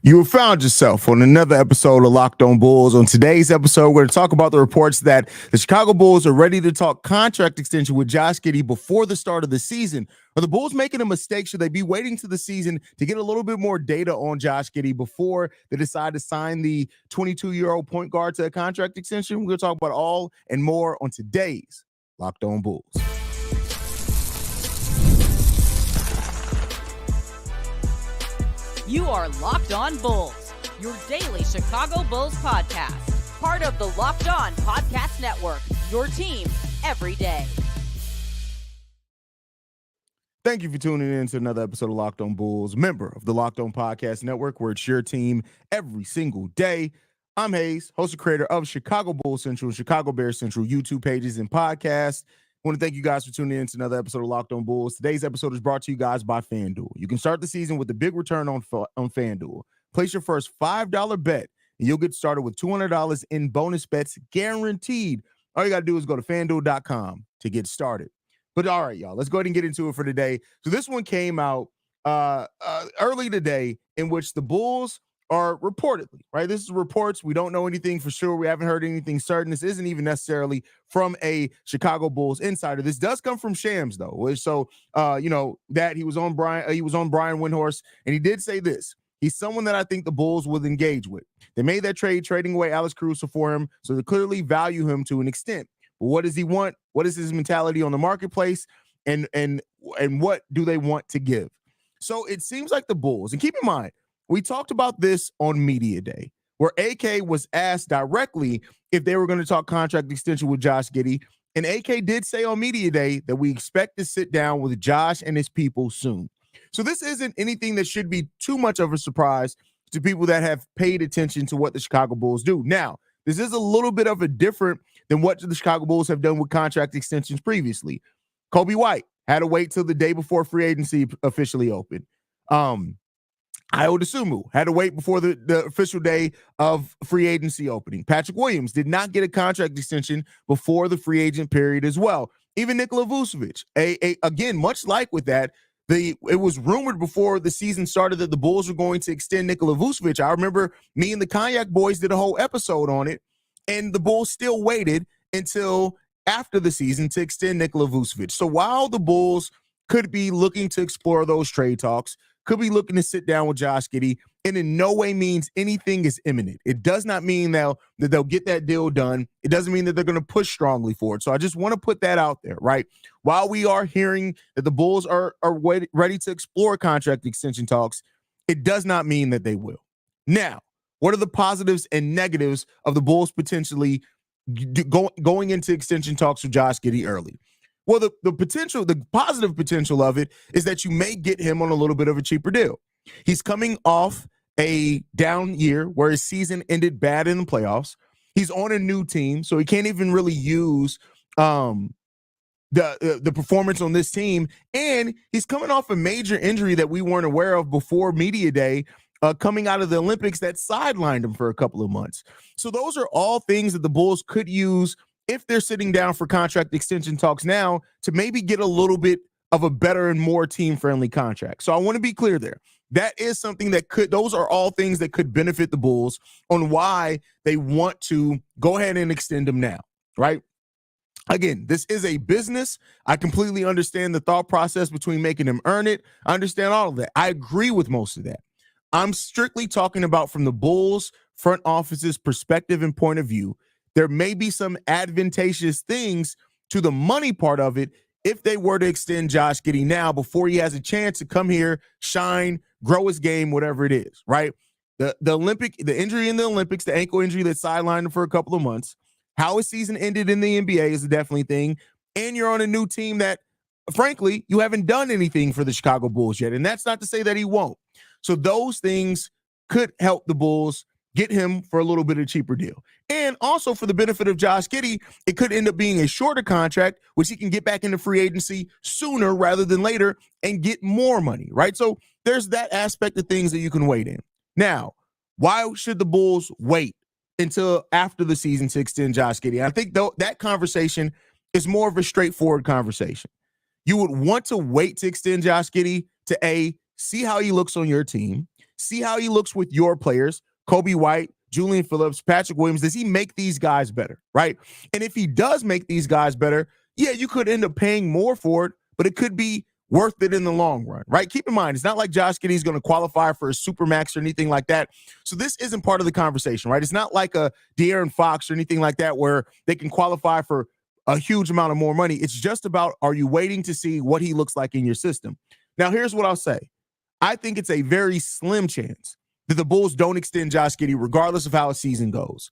You have found yourself on another episode of Locked On Bulls. On today's episode, we're going to talk about the reports that the Chicago Bulls are ready to talk contract extension with Josh Giddey before the start of the season. Are the Bulls making a mistake? Should they be waiting to the season to get a little bit more data on Josh Giddey before they decide to sign the 22-year-old point guard to a contract extension? We're going to talk about all and more on today's Locked On Bulls. You are Locked On Bulls, your daily Chicago Bulls podcast. Part of the Locked On Podcast Network, your team every day. Thank you for tuning in to another episode of Locked On Bulls, member of the Locked On Podcast Network, where it's your team every single day. I'm Haize, host and creator of Chicago Bulls Central, Chicago Bears Central YouTube pages and podcasts. I want to thank you guys for tuning in to another episode of Locked On Bulls. Today's episode is brought to you guys by FanDuel. You can start the season with a big return on FanDuel. Place your first $5 bet, and you'll get started with $200 in bonus bets guaranteed. All you got to do is go to FanDuel.com to get started. But all right, y'all, let's go ahead and get into it for today. So this one came out early today, in which the Bulls are reportedly, right? This is reports. We don't know anything for sure. We haven't heard anything certain. This isn't even necessarily from a Chicago Bulls insider. This does come from Shams, though. So, that he was on Brian Windhorst, and he did say this. He's someone that I think the Bulls would engage with. They made that trade, trading away Alex Caruso for him, so they clearly value him to an extent. But what does he want? What is his mentality on the marketplace? And what do they want to give? So it seems like the Bulls, and keep in mind, we talked about this on Media Day, where AK was asked directly if they were going to talk contract extension with Josh Giddey. And AK did say on Media Day that we expect to sit down with Josh and his people soon. So this isn't anything that should be too much of a surprise to people that have paid attention to what the Chicago Bulls do. Now, this is a little bit of a different than what the Chicago Bulls have done with contract extensions previously. Kobe White had to wait till the day before free agency officially opened. Ayo Dosunmu had to wait before the official day of free agency opening. Patrick Williams did not get a contract extension before the free agent period as well. Even Nikola Vucevic, again, much like with that, it was rumored before the season started that the Bulls were going to extend Nikola Vucevic. I remember me and the Cognac Boys did a whole episode on it, and the Bulls still waited until after the season to extend Nikola Vucevic. So while the Bulls could be looking to explore those trade talks, could be looking to sit down with Josh Giddey, and in no way means anything is imminent. It does not mean that they'll get that deal done. It doesn't mean that they're going to push strongly for it. So I just want to put that out there, right? While we are hearing that the Bulls are ready to explore contract extension talks, it does not mean that they will. Now, what are the positives and negatives of the Bulls potentially going into extension talks with Josh Giddey early? Well, the positive potential of it is that you may get him on a little bit of a cheaper deal. He's coming off a down year where his season ended bad in the playoffs. He's on a new team, so he can't even really use the performance on this team. And he's coming off a major injury that we weren't aware of before Media Day, coming out of the Olympics that sidelined him for a couple of months. So those are all things that the Bulls could use if they're sitting down for contract extension talks now to maybe get a little bit of a better and more team-friendly contract. So I want to be clear there. That is something that those are all things that could benefit the Bulls on why they want to go ahead and extend them now, right? Again, this is a business. I completely understand the thought process between making them earn it. I understand all of that. I agree with most of that. I'm strictly talking about from the Bulls front office's perspective and point of view. There may be some advantageous things to the money part of it if they were to extend Josh Giddey now before he has a chance to come here, shine, grow his game, whatever it is, right? The injury in the Olympics, the ankle injury that sidelined him for a couple of months, how his season ended in the NBA is a definitely thing, and you're on a new team that, frankly, you haven't done anything for the Chicago Bulls yet, and that's not to say that he won't. So those things could help the Bulls get him for a little bit of a cheaper deal. And also for the benefit of Josh Giddey, it could end up being a shorter contract, which he can get back into free agency sooner rather than later and get more money, right? So there's that aspect of things that you can wait in. Now, why should the Bulls wait until after the season to extend Josh Giddey? I think that conversation is more of a straightforward conversation. You would want to wait to extend Josh Giddey to see how he looks on your team, See how he looks with your players, Kobe White, Julian Phillips, Patrick Williams. Does he make these guys better, right? And if he does make these guys better, yeah, you could end up paying more for it, but it could be worth it in the long run, right? Keep in mind, it's not like Josh Giddey is going to qualify for a supermax or anything like that. So this isn't part of the conversation, right? It's not like a De'Aaron Fox or anything like that where they can qualify for a huge amount of more money. It's just about, are you waiting to see what he looks like in your system? Now, here's what I'll say. I think it's a very slim chance that the Bulls don't extend Josh Giddey regardless of how a season goes.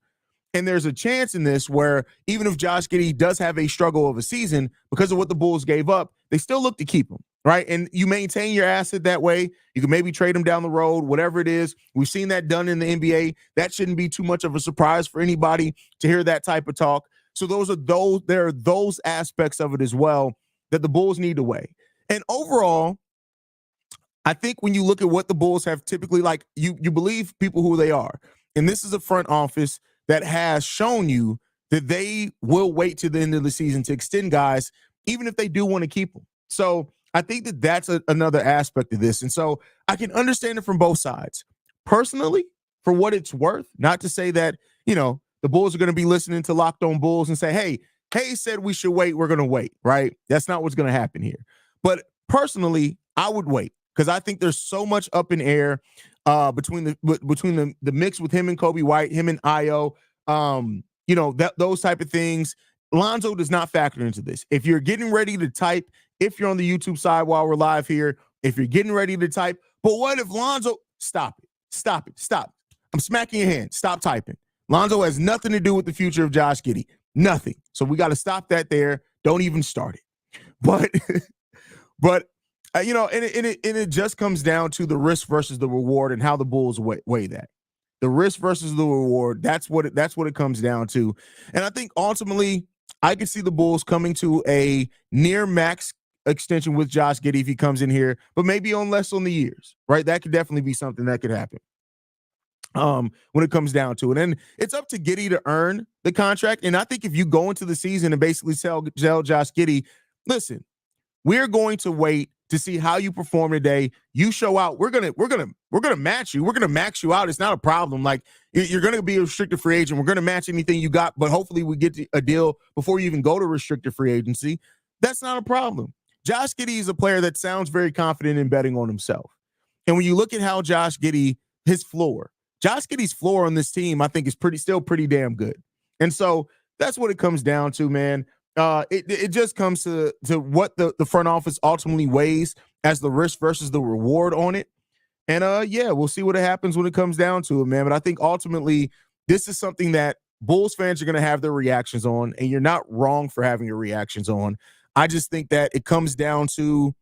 And there's a chance in this where even if Josh Giddey does have a struggle of a season because of what the Bulls gave up, they still look to keep him, right? And you maintain your asset that way. You can maybe trade him down the road, whatever it is. We've seen that done in the NBA. That shouldn't be too much of a surprise for anybody to hear that type of talk. So there are those aspects of it as well that the Bulls need to weigh. And overall, I think when you look at what the Bulls have typically, like, you believe people who they are. And this is a front office that has shown you that they will wait to the end of the season to extend guys, even if they do want to keep them. So I think that that's another aspect of this. And so I can understand it from both sides. Personally, for what it's worth, not to say that, the Bulls are going to be listening to Locked On Bulls and say, hey, Haize said we should wait. We're going to wait, right? That's not what's going to happen here. But personally, I would wait because I think there's so much up in air between the mix with him and Kobe White, him and Io, those type of things. Lonzo does not factor into this. If you're getting ready to type, if you're on the YouTube side while we're live here, if you're getting ready to type, but what if Lonzo, stop it. I'm smacking your hand. Stop typing. Lonzo has nothing to do with the future of Josh Giddey. Nothing. So we got to stop that there. Don't even start it. But it just comes down to the risk versus the reward and how the Bulls weigh that. The risk versus the reward. That's what it comes down to. And I think ultimately, I could see the Bulls coming to a near max extension with Josh Giddey if he comes in here, but maybe on less on the years, right? That could definitely be something that could happen. When it comes down to it. And it's up to Giddey to earn the contract. And I think if you go into the season and basically tell Josh Giddey, listen, we're going to wait to see how you perform today. You show out. We're gonna match you. We're gonna max you out. It's not a problem. Like, you're gonna be a restricted free agent. We're gonna match anything you got, but hopefully we get a deal before you even go to restricted free agency. That's not a problem. Josh Giddey is a player that sounds very confident in betting on himself. And when you look at how Josh Giddey's floor on this team, I think is still pretty damn good. And so that's what it comes down to, man. It just comes to what the front office ultimately weighs as the risk versus the reward on it. And we'll see what happens when it comes down to it, man. But I think ultimately this is something that Bulls fans are going to have their reactions on, and you're not wrong for having your reactions on. I just think that it comes down to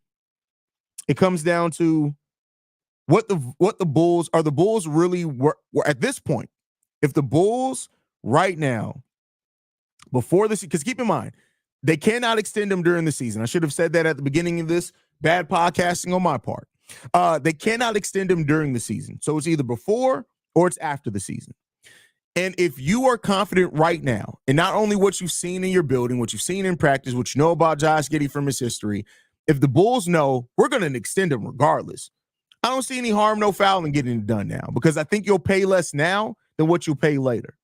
what the Bulls are. The Bulls really were at this point. If the Bulls right now, before this, because keep in mind, they cannot extend them during the season. I should have said that at the beginning of this. Bad podcasting on my part. They cannot extend them during the season. So it's either before or it's after the season. And if you are confident right now, and not only what you've seen in your building, what you've seen in practice, what you know about Josh Giddey from his history, if the Bulls know we're going to extend him regardless, I don't see any harm, no foul in getting it done now, because I think you'll pay less now than what you'll pay later.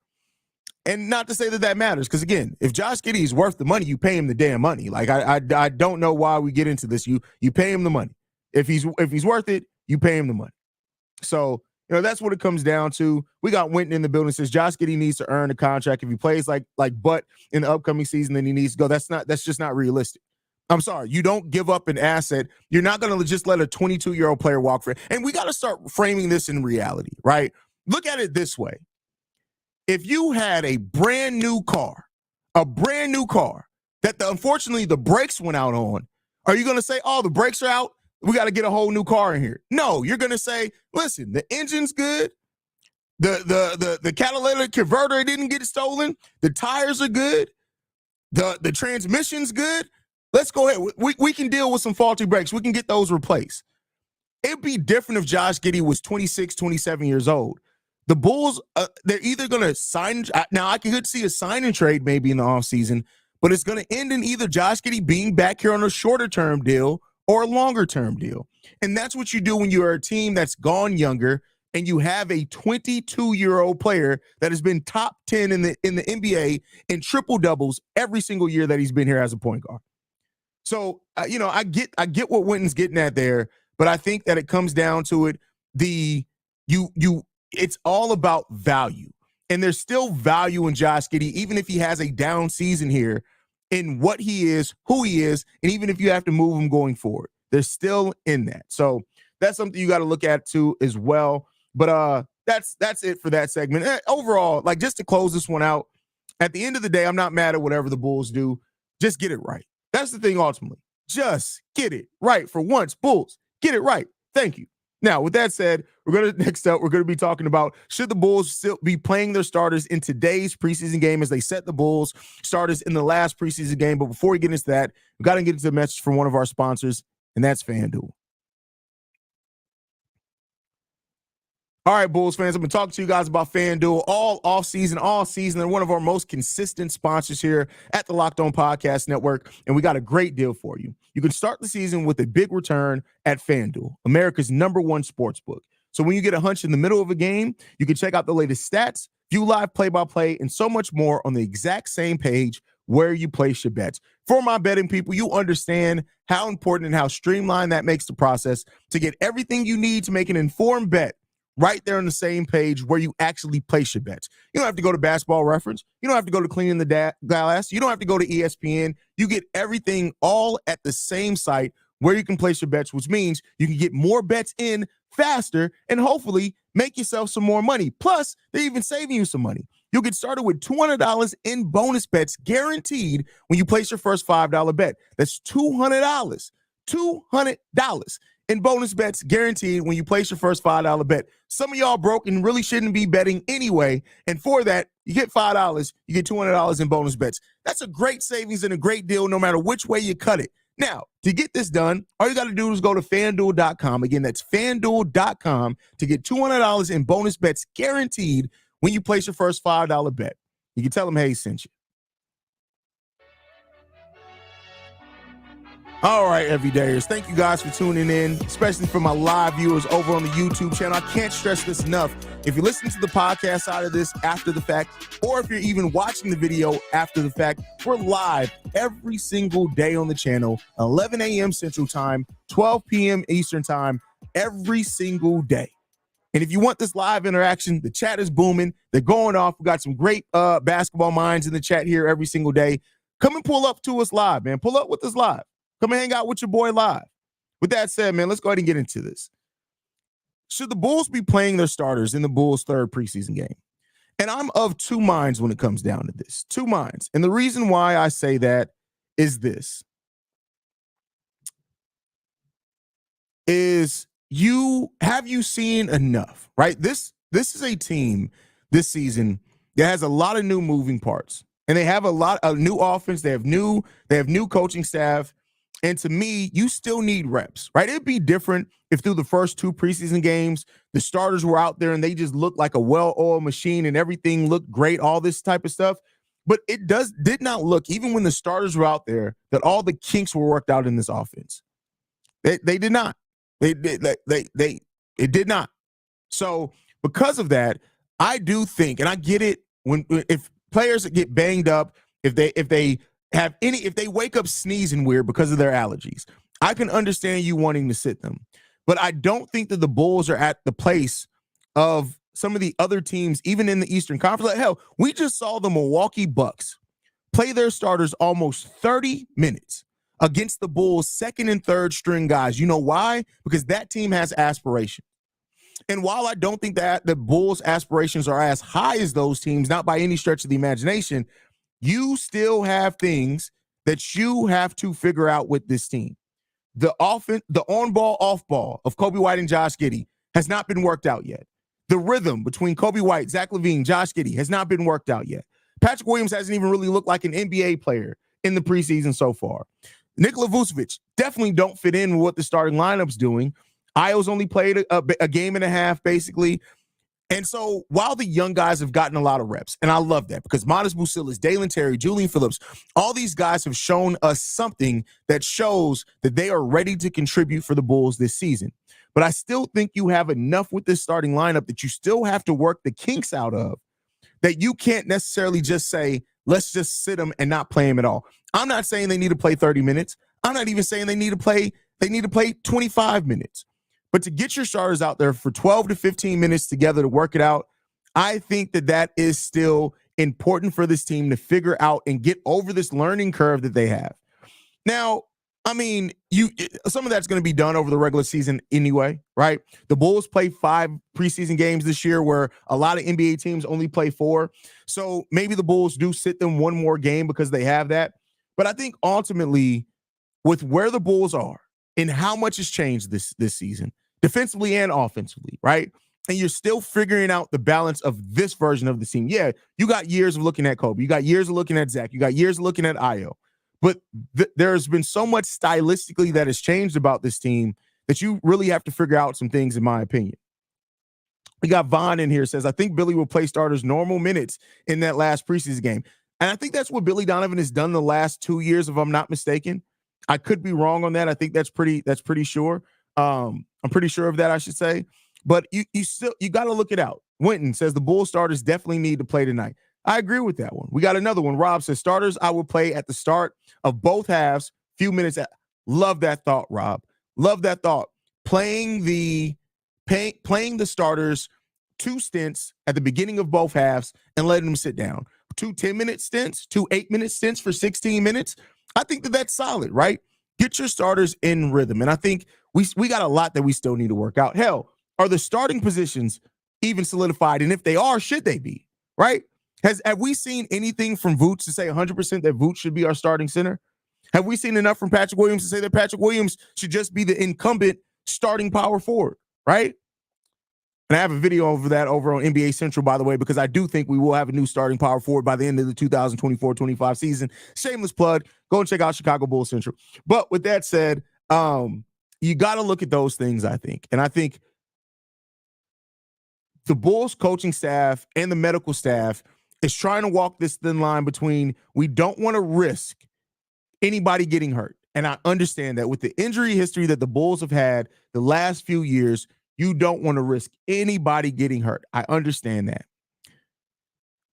And not to say that matters, because again, if Josh Giddey is worth the money, you pay him the damn money. Like, I don't know why we get into this. You pay him the money. If he's worth it, you pay him the money. So, that's what it comes down to. We got Winton in the building, says Josh Giddey needs to earn a contract. If he plays like butt in the upcoming season, then he needs to go. That's just not realistic. I'm sorry. You don't give up an asset. You're not going to just let a 22-year-old player walk for it. And we got to start framing this in reality, right? Look at it this way. If you had a brand new car that unfortunately the brakes went out on, are you going to say, oh, the brakes are out, we got to get a whole new car in here? No, you're going to say, listen, the engine's good. The catalytic converter didn't get stolen. The tires are good. The transmission's good. Let's go ahead. We can deal with some faulty brakes. We can get those replaced. It'd be different if Josh Giddey was 26, 27 years old. The Bulls, they're either going to sign. Now, I could see a sign and trade maybe in the offseason, but it's going to end in either Josh Giddey being back here on a shorter term deal or a longer-term deal. And that's what you do when you're a team that's gone younger and you have a 22-year-old player that has been top 10 in the NBA in triple doubles every single year that he's been here as a point guard. So, I get what Winton's getting at there, but I think that it comes down to it. It's all about value, and there's still value in Josh Giddey, even if he has a down season here in what he is, who he is, and even if you have to move him going forward, there's still in that. So that's something you got to look at too as well. But that's it for that segment. Overall, like, just to close this one out, at the end of the day, I'm not mad at whatever the Bulls do. Just get it right. That's the thing ultimately. Just get it right for once, Bulls. Get it right. Thank you. Now, with that said, next up, we're going to be talking about, should the Bulls still be playing their starters in today's preseason game as they set the Bulls starters in the last preseason game. But before we get into that, we've got to get into a message from one of our sponsors, and that's FanDuel. All right, Bulls fans, I've been talking to you guys about FanDuel all season. They're one of our most consistent sponsors here at the Locked On Podcast Network, and we got a great deal for you. You can start the season with a big return at FanDuel, America's #1 sportsbook. So when you get a hunch in the middle of a game, you can check out the latest stats, view live play-by-play, and so much more on the exact same page where you place your bets. For my betting people, you understand how important and how streamlined that makes the process to get everything you need to make an informed bet right there on the same page where you actually place your bets. You don't have to go to Basketball Reference. You don't have to go to Cleaning the Glass. You don't have to go to ESPN. You get everything all at the same site where you can place your bets, which means you can get more bets in faster and hopefully make yourself some more money. Plus, they're even saving you some money. You'll get started with $200 in bonus bets guaranteed when you place your first $5 bet. That's $200. $200 in bonus bets guaranteed when you place your first $5 bet. Some of y'all broke and really shouldn't be betting anyway. And for that, you get $5, you get $200 in bonus bets. That's a great savings and a great deal no matter which way you cut it. Now, to get this done, all you got to do is go to FanDuel.com. Again, that's FanDuel.com to get $200 in bonus bets guaranteed when you place your first $5 bet. You can tell them Haize sent you. All right, everydayers. Thank you guys for tuning in, especially for my live viewers over on the YouTube channel. I can't stress this enough. If you listen to the podcast side of this after the fact, or if you're even watching the video after the fact, we're live every single day on the channel, 11 a.m. Central Time, 12 p.m. Eastern Time, every single day. And if you want this live interaction, the chat is booming. They're going off. We got some great basketball minds in the chat here every single day. Come and pull up to us live, man. Pull up with us live. Come and hang out with your boy live. With that said, man, let's go ahead and get into this. Should the Bulls be playing their starters in the Bulls' third preseason game? And I'm of two minds when it comes down to this. Two minds. And the reason why I say that is this. Have you seen enough, right? This is a team this season that has a lot of new moving parts. And they have a lot of new offense. They have new coaching staff. And to me, you still need reps, right? It'd be different if through the first two preseason games, the starters were out there and they just looked like a well-oiled machine and everything looked great, all this type of stuff. But it did not look, even when the starters were out there, that all the kinks were worked out in this offense. They did not. It did not. So because of that, I do think, and I get it, if players get banged up, if they wake up sneezing weird because of their allergies, I can understand you wanting to sit them. But I don't think that the Bulls are at the place of some of the other teams, even in the Eastern Conference. Like, hell, we just saw the Milwaukee Bucks play their starters almost 30 minutes against the Bulls' second and third string guys. You know why? Because that team has aspiration. And while I don't think that the Bulls' aspirations are as high as those teams, not by any stretch of the imagination, you still have things that you have to figure out with this team. The on-ball, off-ball of Coby White and Josh Giddey has not been worked out yet. The rhythm between Coby White, Zach LaVine, Josh Giddey has not been worked out yet. Patrick Williams hasn't even really looked like an NBA player in the preseason so far. Nikola Vucevic definitely don't fit in with what the starting lineup's doing. Io's only played a game and a half, basically. And so while the young guys have gotten a lot of reps, and I love that because Modest Bucilis, Dalen Terry, Julian Phillips, all these guys have shown us something that shows that they are ready to contribute for the Bulls this season. But I still think you have enough with this starting lineup that you still have to work the kinks out of, that you can't necessarily just say, let's just sit them and not play them at all. I'm not saying they need to play 30 minutes. I'm not even saying they need to play 25 minutes. But to get your starters out there for 12 to 15 minutes together to work it out, I think that is still important for this team to figure out and get over this learning curve that they have. Now, I mean, some of that's going to be done over the regular season anyway, right? The Bulls play 5 preseason games this year where a lot of NBA teams only play 4. So maybe the Bulls do sit them one more game because they have that. But I think ultimately, with where the Bulls are and how much has changed this season, defensively and offensively, right? And you're still figuring out the balance of this version of the team. Yeah, you got years of looking at Kobe. You got years of looking at Zach. You got years of looking at Ayo. But there's been so much stylistically that has changed about this team that you really have to figure out some things, in my opinion. We got Vaughn in here, says, I think Billy will play starters normal minutes in that last preseason game. And I think that's what Billy Donovan has done the last 2 years, if I'm not mistaken. I could be wrong on that. I think that's pretty sure. I'm pretty sure of that, I should say. But you got to look it out. Winton says the Bulls starters definitely need to play tonight. I agree with that one. We got another one. Rob says starters I will play at the start of both halves, few minutes. Love that thought, Rob. Love that thought. Playing the starters 2 stints at the beginning of both halves and letting them sit down. 2 10-minute stints, 2 8-minute stints for 16 minutes. I think that's solid, right? Get your starters in rhythm. And I think we got a lot that we still need to work out. Hell, are the starting positions even solidified? And if they are, should they be, right? Have we seen anything from Vooch to say 100% that Vooch should be our starting center? Have we seen enough from Patrick Williams to say that Patrick Williams should just be the incumbent starting power forward, right? And I have a video over that over on NBA Central, by the way, because I do think we will have a new starting power forward by the end of the 2024-25 season. Shameless plug. Go and check out Chicago Bulls Central. But with that said, you got to look at those things, I think. And I think the Bulls coaching staff and the medical staff is trying to walk this thin line between we don't want to risk anybody getting hurt. And I understand that with the injury history that the Bulls have had the last few years, you don't want to risk anybody getting hurt. I understand that.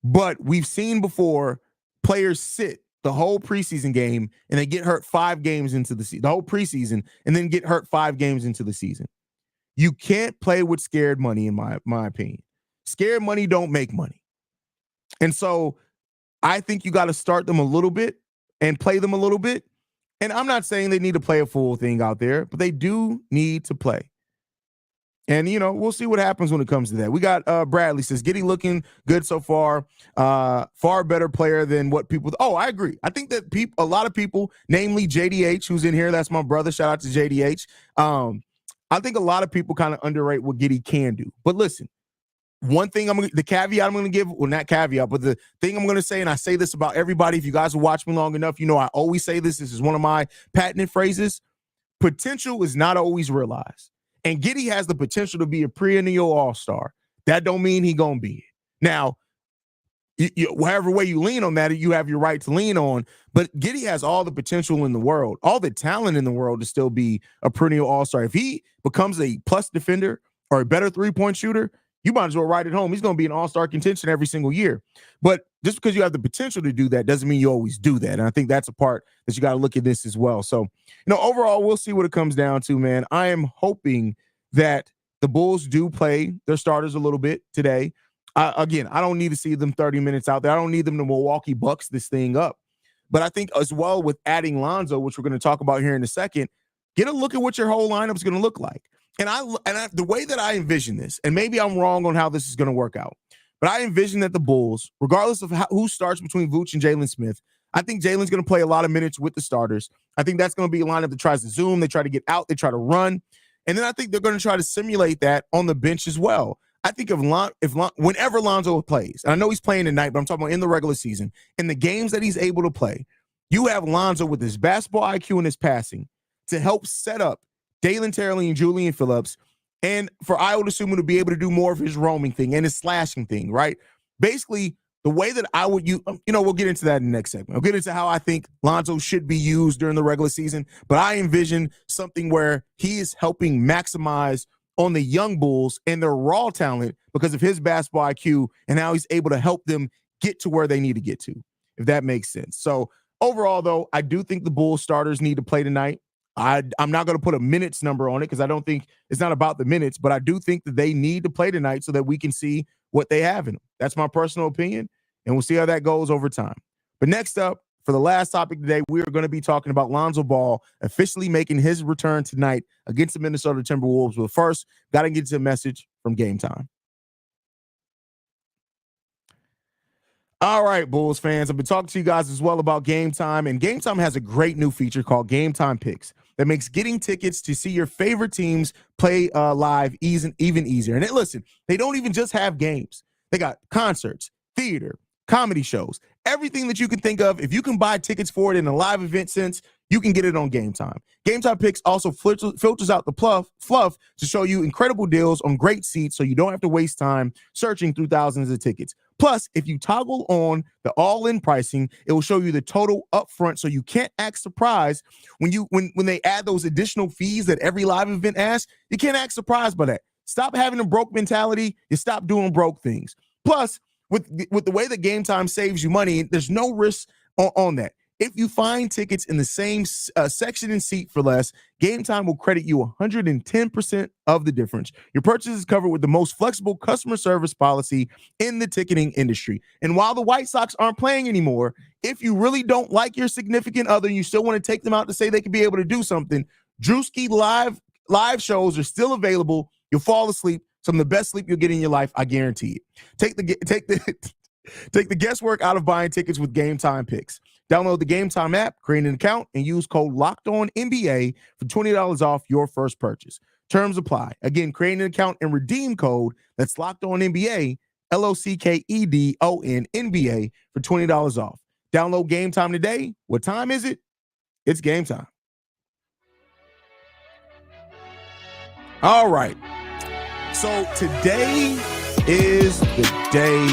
But we've seen before players sit the whole preseason game and they get hurt 5 games into the season, the whole preseason, and then get hurt 5 games into the season. You can't play with scared money, in my opinion. Scared money don't make money. And so I think you got to start them a little bit and play them a little bit. And I'm not saying they need to play a full thing out there, but they do need to play. And, we'll see what happens when it comes to that. We got Bradley says, Giddey looking good so far. Far better player than what people. Oh, I agree. I think that a lot of people, namely JDH, who's in here, that's my brother. Shout out to JDH. I think a lot of people kind of underrate what Giddey can do. But listen, one thing the caveat I'm going to give, well, not caveat, but the thing I'm going to say, and I say this about everybody, if you guys will watch me long enough, I always say this. This is one of my patented phrases. Potential is not always realized. And Giddey has the potential to be a perennial all-star. That don't mean he going to be it. Now, whatever way you lean on that, you have your right to lean on. But Giddey has all the potential in the world, all the talent in the world to still be a perennial all-star. If he becomes a plus defender or a better three-point shooter, you might as well write it home. He's going to be an all-star contention every single year. But just because you have the potential to do that doesn't mean you always do that. And I think that's a part that you got to look at this as well. So, overall, we'll see what it comes down to, man. I am hoping that the Bulls do play their starters a little bit today. Again, I don't need to see them 30 minutes out there. I don't need them to Milwaukee Bucks this thing up. But I think as well with adding Lonzo, which we're going to talk about here in a second, get a look at what your whole lineup is going to look like. And the way that I envision this, and maybe I'm wrong on how this is going to work out, but I envision that the Bulls, regardless of who starts between Vooch and Jalen Smith, I think Jalen's going to play a lot of minutes with the starters. I think that's going to be a lineup that tries to zoom. They try to get out. They try to run. And then I think they're going to try to simulate that on the bench as well. I think whenever Lonzo plays, and I know he's playing tonight, but I'm talking about in the regular season, in the games that he's able to play, you have Lonzo with his basketball IQ and his passing to help set up Dalen Terry and Julian Phillips and for Ayo Dosunmu to be able to do more of his roaming thing and his slashing thing, right? Basically, the way that I would use, we'll get into that in the next segment. I'll get into how I think Lonzo should be used during the regular season, but I envision something where he is helping maximize on the young Bulls and their raw talent because of his basketball IQ and how he's able to help them get to where they need to get to, if that makes sense. So overall, though, I do think the Bulls starters need to play tonight. I'm not going to put a minutes number on it because I don't think it's not about the minutes, but I do think that they need to play tonight so that we can see what they have in them. That's my personal opinion, and we'll see how that goes over time. But next up, for the last topic today, we are going to be talking about Lonzo Ball officially making his return tonight against the Minnesota Timberwolves. But first, got to get to a message from Gametime. All right, Bulls fans, I've been talking to you guys as well about Gametime, and Gametime has a great new feature called Gametime Picks that makes getting tickets to see your favorite teams play live even easier. And listen, they don't even just have games. They got concerts, theater, comedy shows, everything that you can think of. If you can buy tickets for it in a live event sense, you can get it on Gametime. Gametime Picks also filters out the fluff to show you incredible deals on great seats so you don't have to waste time searching through thousands of tickets. Plus, if you toggle on the all-in pricing, it will show you the total upfront so you can't act surprised when they add those additional fees that every live event asks. You can't act surprised by that. Stop having a broke mentality. You stop doing broke things. Plus, with the way that Gametime saves you money, there's no risk on that. If you find tickets in the same section and seat for less, Gametime will credit you 110% of the difference. Your purchase is covered with the most flexible customer service policy in the ticketing industry. And while the White Sox aren't playing anymore, if you really don't like your significant other and you still want to take them out to say they can be able to do something, Drewski live shows are still available. You'll fall asleep. Some of the best sleep you'll get in your life, I guarantee it. Take the guesswork out of buying tickets with Gametime Picks. Download the Gametime app, create an account, and use code LOCKEDONNBA for $20 off your first purchase. Terms apply. Again, create an account and redeem code that's LOCKEDONNBA, LOCKEDONNBA for $20 off. Download Gametime today. What time is it? It's game time. All right. So today is the day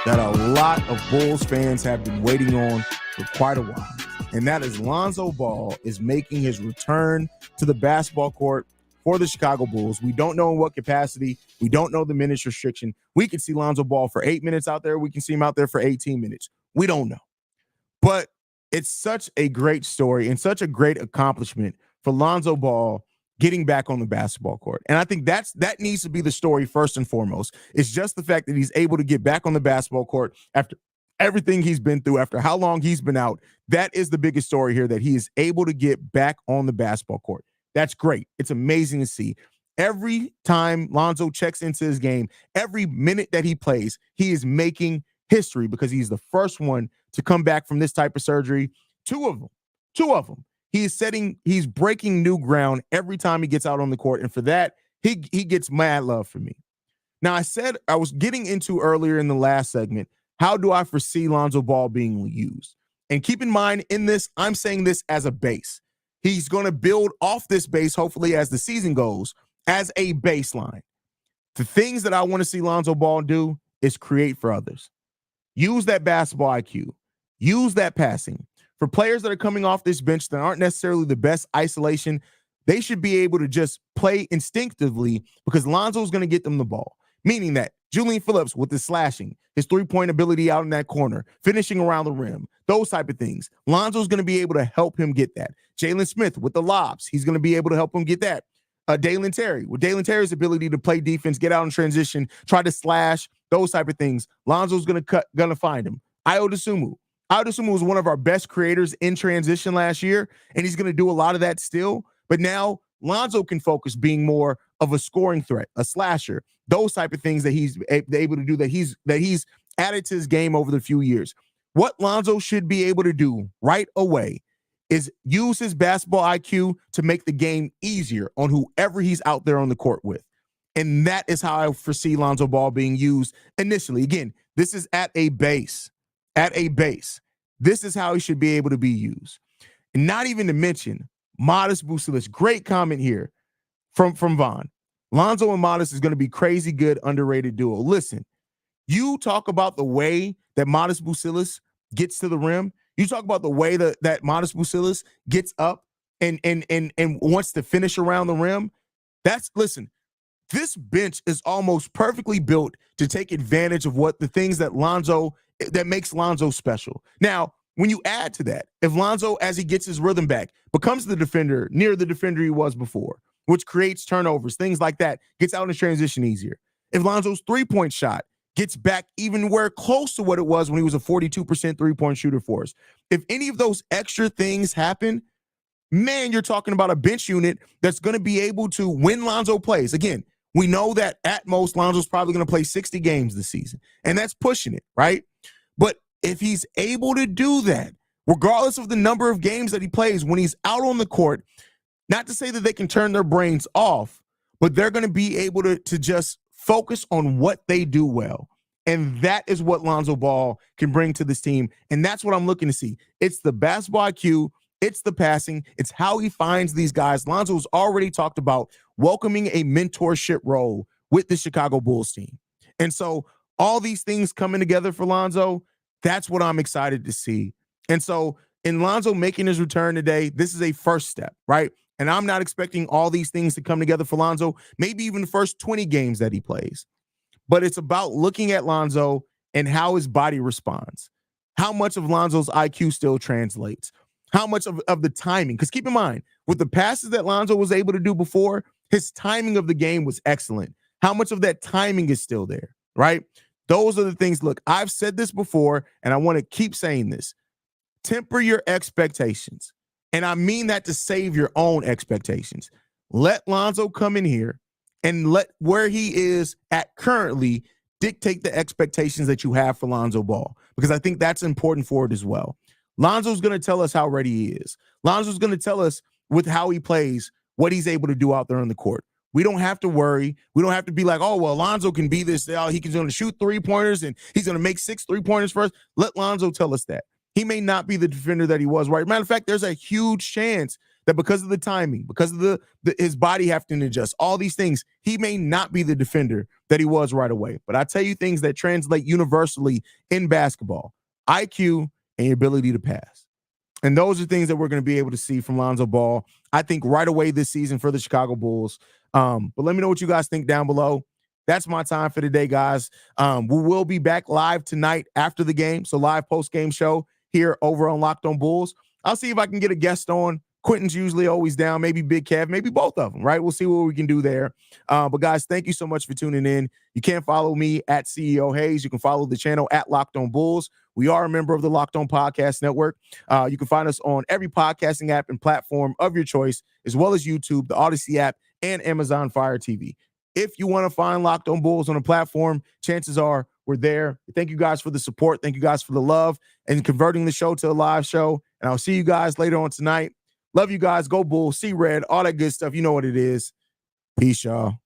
that a lot of Bulls fans have been waiting on for quite a while. And that is Lonzo Ball is making his return to the basketball court for the Chicago Bulls. We don't know in what capacity. We don't know the minutes restriction. We can see Lonzo Ball for 8 minutes out there. We can see him out there for 18 minutes. We don't know. But it's such a great story and such a great accomplishment for Lonzo Ball getting back on the basketball court. And I think that needs to be the story first and foremost. It's just the fact that he's able to get back on the basketball court after everything he's been through, after how long he's been out. That is the biggest story here, that he is able to get back on the basketball court. That's great. It's amazing to see. Every time Lonzo checks into his game, every minute that he plays, he is making history because he's the first one to come back from this type of surgery. Two of them. He's breaking new ground every time he gets out on the court. And for that, he gets mad love from me. Now, I was getting into earlier in the last segment, how do I foresee Lonzo Ball being used? And keep in mind, in this, I'm saying this as a base. He's going to build off this base, hopefully, as the season goes, as a baseline. The things that I want to see Lonzo Ball do is create for others. Use that basketball IQ. Use that passing. For players that are coming off this bench that aren't necessarily the best isolation, they should be able to just play instinctively because Lonzo's going to get them the ball. Meaning that Julian Phillips with his slashing, his three-point ability out in that corner, finishing around the rim, those type of things. Lonzo's going to be able to help him get that. Jalen Smith with the lobs, he's going to be able to help him get that. Dalen Terry, with Dalen Terry's ability to play defense, get out in transition, try to slash, those type of things. Lonzo's going to find him. Ayo Dosunmu was one of our best creators in transition last year, and he's going to do a lot of that still. But now Lonzo can focus being more of a scoring threat, a slasher, those type of things that he's able to do, that he's added to his game over the few years. What Lonzo should be able to do right away is use his basketball IQ to make the game easier on whoever he's out there on the court with. And that is how I foresee Lonzo Ball being used initially. Again, this is at a base. This is how he should be able to be used. And not even to mention, modest booster list. Great comment here from Vaughn. Lonzo and Modest is going to be crazy good, underrated duo. Listen, you talk about the way that Modest Bucilis gets to the rim. You talk about the way that Modest Bucilis gets up and wants to finish around the rim. Listen, this bench is almost perfectly built to take advantage of the things that makes Lonzo special. Now, when you add to that, if Lonzo, as he gets his rhythm back, becomes the defender near the defender he was before, which creates turnovers, things like that, gets out in transition easier. If Lonzo's three-point shot gets back even where close to what it was when he was a 42% three-point shooter for us, if any of those extra things happen, man, you're talking about a bench unit that's going to be able to, when Lonzo plays, again, we know that at most Lonzo's probably going to play 60 games this season, and that's pushing it, right? But if he's able to do that, regardless of the number of games that he plays, when he's out on the court, not to say that they can turn their brains off, but they're going to be able to just focus on what they do well. And that is what Lonzo Ball can bring to this team. And that's what I'm looking to see. It's the basketball IQ. It's the passing. It's how he finds these guys. Lonzo's already talked about welcoming a mentorship role with the Chicago Bulls team. And so all these things coming together for Lonzo, that's what I'm excited to see. And so in Lonzo making his return today, this is a first step, right? And I'm not expecting all these things to come together for Lonzo, maybe even the first 20 games that he plays. But it's about looking at Lonzo and how his body responds, how much of Lonzo's IQ still translates, how much of the timing. Because keep in mind, with the passes that Lonzo was able to do before, his timing of the game was excellent. How much of that timing is still there, right? Those are the things. Look, I've said this before, and I want to keep saying this. Temper your expectations. And I mean that to save your own expectations. Let Lonzo come in here and let where he is at currently dictate the expectations that you have for Lonzo Ball, because I think that's important for it as well. Lonzo's going to tell us how ready he is. Lonzo's going to tell us with how he plays, what he's able to do out there on the court. We don't have to worry. We don't have to be like, oh, well, Lonzo can be this. He can going to shoot three-pointers and he's going to make 6 3-pointers for us. Let Lonzo tell us that. He may not be the defender that he was, right? Matter of fact, there's a huge chance that because of the timing, because of his body having to adjust, all these things, he may not be the defender that he was right away. But I tell you things that translate universally in basketball: IQ and your ability to pass. And those are things that we're going to be able to see from Lonzo Ball, I think, right away this season for the Chicago Bulls. But let me know what you guys think down below. That's my time for today, guys. We will be back live tonight after the game. So live post-game show here over on Locked On Bulls. I'll see if I can get a guest on. Quentin's usually always down, maybe Big Kev, maybe both of them, right? We'll see what we can do there. But guys, thank you so much for tuning in. You can follow me at CEO Haize. You can follow the channel at Locked On Bulls. We are a member of the Locked On Podcast Network. You can find us on every podcasting app and platform of your choice, as well as YouTube, the Odyssey app, and Amazon Fire TV. If you want to find Locked On Bulls on a platform, chances are we're there. Thank you guys for the support. Thank you guys for the love and converting the show to a live show. And I'll see you guys later on tonight. Love you guys. Go Bulls. See red. All that good stuff. You know what it is. Peace, y'all.